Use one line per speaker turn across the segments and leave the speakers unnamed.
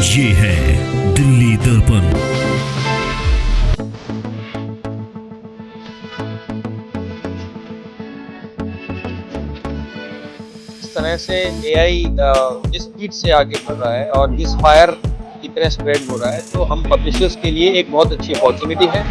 ये है दिल्ली दर्पण।
इस तरह से एआई जिस स्पीड से आगे बढ़ रहा है और जिस फायर की तरह स्प्रेड हो रहा है, तो हम पब्लिशर्स के लिए एक बहुत अच्छी अपॉर्चुनिटी है।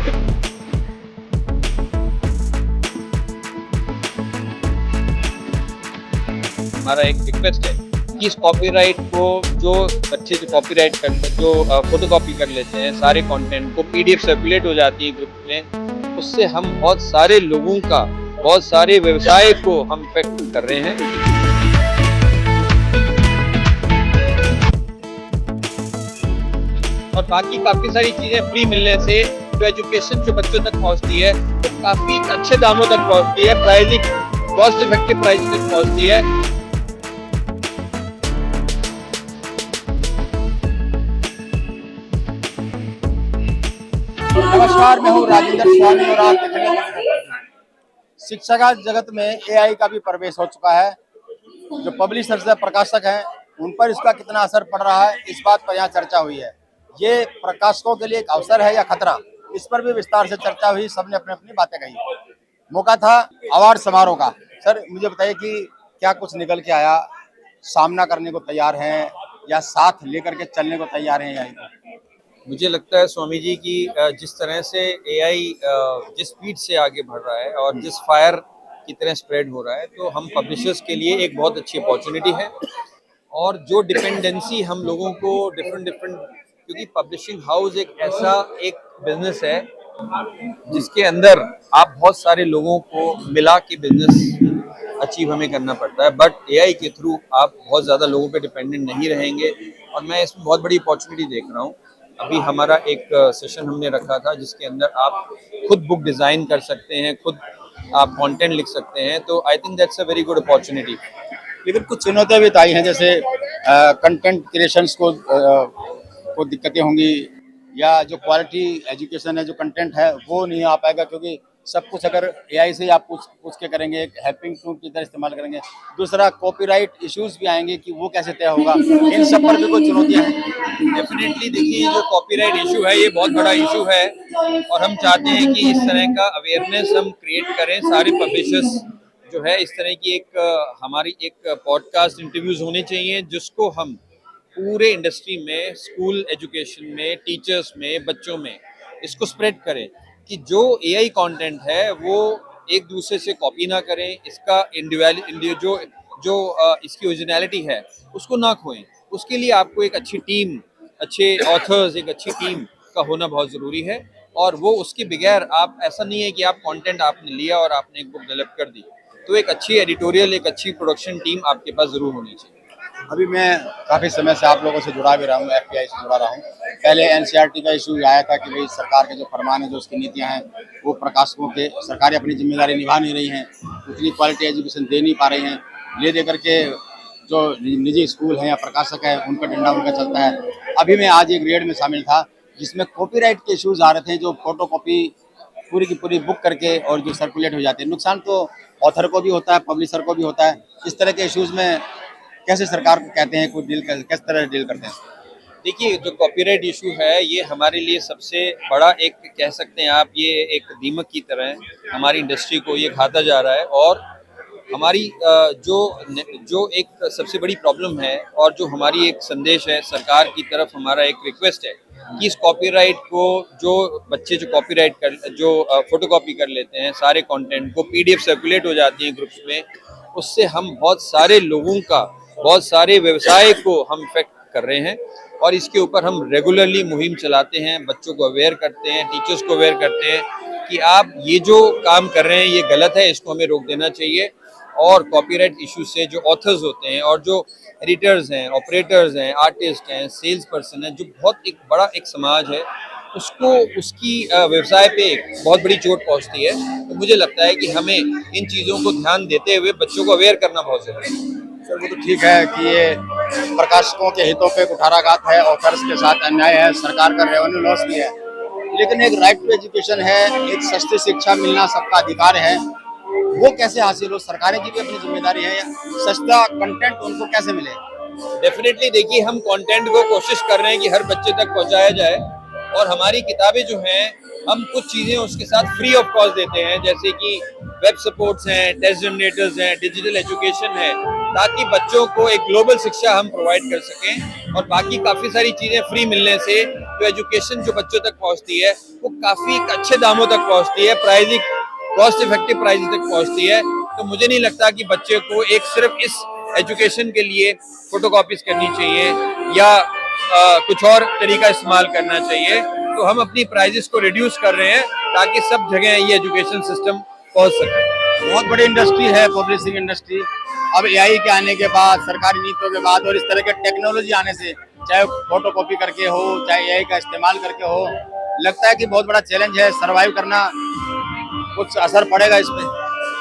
हमारा एक रिक्वेस्ट है कि इस कॉपीराइट को जो बच्चे जो कॉपीराइट कर जो फोटोकॉपी कर लेते हैं, सारे कंटेंट को पीडीएफ सर्कुलेट हो जाती है ग्रुप में, उससे हम बहुत सारे लोगों का, बहुत सारे व्यवसाय को हम इफेक्ट कर रहे हैं। और बाकी काफी सारी चीजें फ्री मिलने से जो एजुकेशन जो बच्चों तक पहुंचती है वो काफी अच्छे दामों तक पहुंचती है, प्राइसिंग कॉस्ट इफेक्टिव प्राइस तक पहुंचती है।
नमस्कार, मैं हूँ राजेंद्र स्वामी और आप देख रहे हैं। शिक्षा का जगत में एआई का भी प्रवेश हो चुका है। जो पब्लिशर्स है, प्रकाशक हैं, उन पर इसका कितना असर पड़ रहा है, इस बात पर यहाँ चर्चा हुई है। ये प्रकाशकों के लिए एक अवसर है या खतरा, इस पर भी विस्तार से चर्चा हुई। सबने अपनी अपनी बातें कही। मौका था अवार्ड समारोह का। सर, मुझे बताइए कि क्या कुछ निकल के आया, सामना करने को तैयार हैं या साथ लेकर के चलने को तैयार हैं एआई को?
मुझे लगता है स्वामी जी की जिस तरह से एआई जिस स्पीड से आगे बढ़ रहा है और जिस फायर की तरह स्प्रेड हो रहा है, तो हम पब्लिशर्स के लिए एक बहुत अच्छी अपॉर्चुनिटी है। और जो डिपेंडेंसी हम लोगों को डिफरेंट क्योंकि पब्लिशिंग हाउस एक ऐसा एक बिजनेस है जिसके अंदर आप बहुत सारे लोगों को मिला के बिजनेस अचीव हमें करना पड़ता है, बट एआई के थ्रू आप बहुत ज़्यादा लोगों पे डिपेंडेंट नहीं रहेंगे। और मैं इसमें बहुत बड़ी अपॉर्चुनिटी देख रहा हूँ। अभी हमारा एक सेशन हमने रखा था जिसके अंदर आप खुद बुक डिज़ाइन कर सकते हैं, खुद आप कंटेंट लिख सकते हैं, तो I think that's a very good opportunity.
लेकिन कुछ चुनौतियां भी आई हैं, जैसे कंटेंट क्रिएशंस को दिक्कतें होंगी, या जो क्वालिटी एजुकेशन है, जो कंटेंट है वो नहीं आ पाएगा, क्योंकि सब कुछ अगर एआई से ही आप पूछ के करेंगे, एक हेल्पिंग टूल की तरह इस्तेमाल करेंगे। दूसरा, कॉपीराइट इश्यूज भी आएंगे कि वो कैसे तय होगा। इन सब पर भी कुछ चुनौतियां हैं।
डेफिनेटली देखिए, जो कॉपीराइट इशू है ये बहुत बड़ा इशू है और हम चाहते हैं कि इस तरह का अवेयरनेस हम क्रिएट करें। सारे पब्लिशर्स जो है, इस तरह की एक हमारी एक पॉडकास्ट इंटरव्यूज होने चाहिए जिसको हम पूरे इंडस्ट्री में, स्कूल एजुकेशन में, टीचर्स में, बच्चों में इसको स्प्रेड करें कि जो एआई कंटेंट है वो एक दूसरे से कॉपी ना करें, इसका इसकी ओरिजिनलिटी है उसको ना खोएं। उसके लिए आपको एक अच्छी टीम, अच्छे ऑथर्स, एक अच्छी टीम का होना बहुत ज़रूरी है। और वो उसके बगैर आप, ऐसा नहीं है कि आप कंटेंट आपने लिया और आपने एक बुक डेवलप कर दी, तो एक अच्छी एडिटोरियल, एक अच्छी प्रोडक्शन टीम आपके पास ज़रूर होनी चाहिए।
अभी मैं काफ़ी समय से आप लोगों से जुड़ा भी रहा हूँ, एफपीआई से जुड़ा रहा हूँ। पहले एनसीईआरटी का इशू आया था कि भाई सरकार के जो फरमान है, जो उसकी नीतियाँ हैं, वो प्रकाशकों के, सरकारें अपनी जिम्मेदारी निभा नहीं रही हैं, उतनी क्वालिटी एजुकेशन दे नहीं पा रही हैं। ले दे करके जो निजी स्कूल हैं या प्रकाशक हैं, उन पर डंडा उनका चलता है। अभी मैं आज एक रेड में शामिल था जिसमें कॉपीराइट के इशूज़ आ रहे थे, जो फोटोकॉपी पूरी की पूरी बुक करके और जो सर्कुलेट हो जाती है। नुकसान तो ऑथर को भी होता है, पब्लिशर को भी होता है। इस तरह के इश्यूज़ में कैसे सरकार को कहते हैं, कोई किस तरह डील करते हैं?
देखिए, जो कॉपीराइट इशू है ये हमारे लिए सबसे बड़ा, एक कह सकते हैं आप, ये एक दीमक की तरह है। हमारी इंडस्ट्री को ये खाता जा रहा है और हमारी जो एक सबसे बड़ी प्रॉब्लम है और जो हमारी एक संदेश है सरकार की तरफ, हमारा एक रिक्वेस्ट है कि इस कॉपीराइट को, जो बच्चे जो कॉपीराइट कर जो फोटोकॉपी कर लेते हैं, सारे कंटेंट को पीडीएफ सर्कुलेट हो जाती है ग्रुप्स में, उससे हम बहुत सारे लोगों का, बहुत सारे व्यवसाय को हम इफेक्ट कर रहे हैं। और इसके ऊपर हम रेगुलरली मुहिम चलाते हैं, बच्चों को अवेयर करते हैं, टीचर्स को अवेयर करते हैं कि आप ये जो काम कर रहे हैं ये गलत है, इसको हमें रोक देना चाहिए। और कॉपीराइट इशू से जो ऑथर्स होते हैं और जो एडिटर्स हैं, ऑपरेटर्स हैं, आर्टिस्ट हैं, सेल्स पर्सन हैं, जो बहुत एक बड़ा एक समाज है, उसको, उसकी व्यवसाय पे एक बहुत बड़ी चोट पहुंचती है। तो मुझे लगता है कि हमें इन चीज़ों को ध्यान देते हुए बच्चों को अवेयर करना बहुत ज़रूरी है।
सर, वो तो ठीक है कि ये प्रकाशकों के हितों पे कुठाराघात है, ऑथर्स के साथ अन्याय है, सरकार का रेवेन्यू लॉस भी है, लेकिन एक राइट टू एजुकेशन है, एक सस्ती शिक्षा मिलना सबका अधिकार है। वो कैसे हासिल हो? सरकारें की भी अपनी जिम्मेदारी है, या सस्ता कंटेंट उनको कैसे मिले?
डेफिनेटली देखिए, हम कंटेंट को कोशिश कर रहे हैं कि हर बच्चे तक पहुंचाया जाए, और हमारी किताबें जो हैं हम कुछ चीज़ें उसके साथ फ्री ऑफ कॉस्ट देते हैं, जैसे कि वेब सपोर्ट्स हैं, टेस्ट जनरेटर्स हैं, डिजिटल एजुकेशन है, ताकि बच्चों को एक ग्लोबल शिक्षा हम प्रोवाइड कर सकें। और बाकी काफ़ी सारी चीज़ें फ्री मिलने से जो एजुकेशन जो बच्चों तक पहुंचती है वो काफ़ी अच्छे दामों तक पहुंचती है, कॉस्ट इफेक्टिव प्राइस तक पहुंचती है। तो मुझे नहीं लगता कि बच्चे को एक सिर्फ इस एजुकेशन के लिए फोटोकॉपीज करनी चाहिए या कुछ और तरीका इस्तेमाल करना चाहिए। तो हम अपनी प्राइजेस को रिड्यूस कर रहे हैं ताकि सब जगह ये एजुकेशन सिस्टम पहुंच सके।
बहुत बड़ी इंडस्ट्री है पब्लिशिंग इंडस्ट्री। अब एआई के आने के बाद, सरकारी नीतियों के बाद और इस तरह के टेक्नोलॉजी आने से, चाहे फोटो कॉपी करके हो, चाहे एआई का इस्तेमाल करके हो, लगता है कि बहुत बड़ा चैलेंज है सरवाइव करना। कुछ असर पड़ेगा इस पे?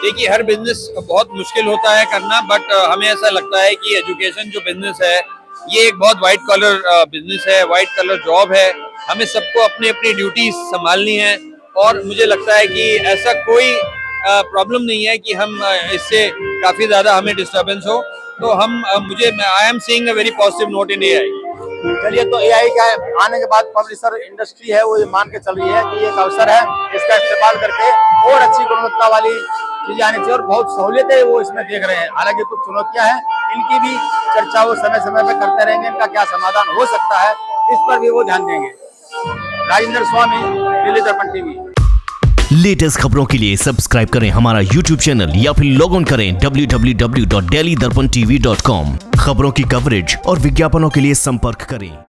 देखिए, हर बिजनेस बहुत मुश्किल होता है करना, बट हमें ऐसा लगता है कि एजुकेशन जो बिजनेस है ये एक बहुत वाइट कॉलर बिजनेस है, वाइट कॉलर जॉब है। हमें सबको अपनी अपनी ड्यूटीज संभालनी है, और मुझे लगता है कि ऐसा कोई प्रॉब्लम नहीं है कि हम इससे काफ़ी ज़्यादा हमें डिस्टर्बेंस हो। तो I am seeing a very positive note in AI.
चलिए, तो एआई का आने के बाद पब्लिशर इंडस्ट्री है वो ये मान के चल रही है कि ये एक अवसर है, इसका इस्तेमाल करके और अच्छी गुणवत्ता वाली चीजें आनी चाहिए, और बहुत सहूलियतें वो इसमें देख रहे हैं। हालांकि कुछ चुनौतियां हैं, इनकी भी चर्चा वो समय समय पर करते रहेंगे, इनका क्या समाधान हो सकता है इस पर भी वो ध्यान देंगे। राजेंद्र स्वामी, दिल्ली दर्पण टीवी।
लेटेस्ट खबरों के लिए सब्सक्राइब करें हमारा YouTube चैनल या फिर लॉग ऑन करें www.delhidarpantv.com। खबरों की कवरेज और विज्ञापनों के लिए संपर्क करें।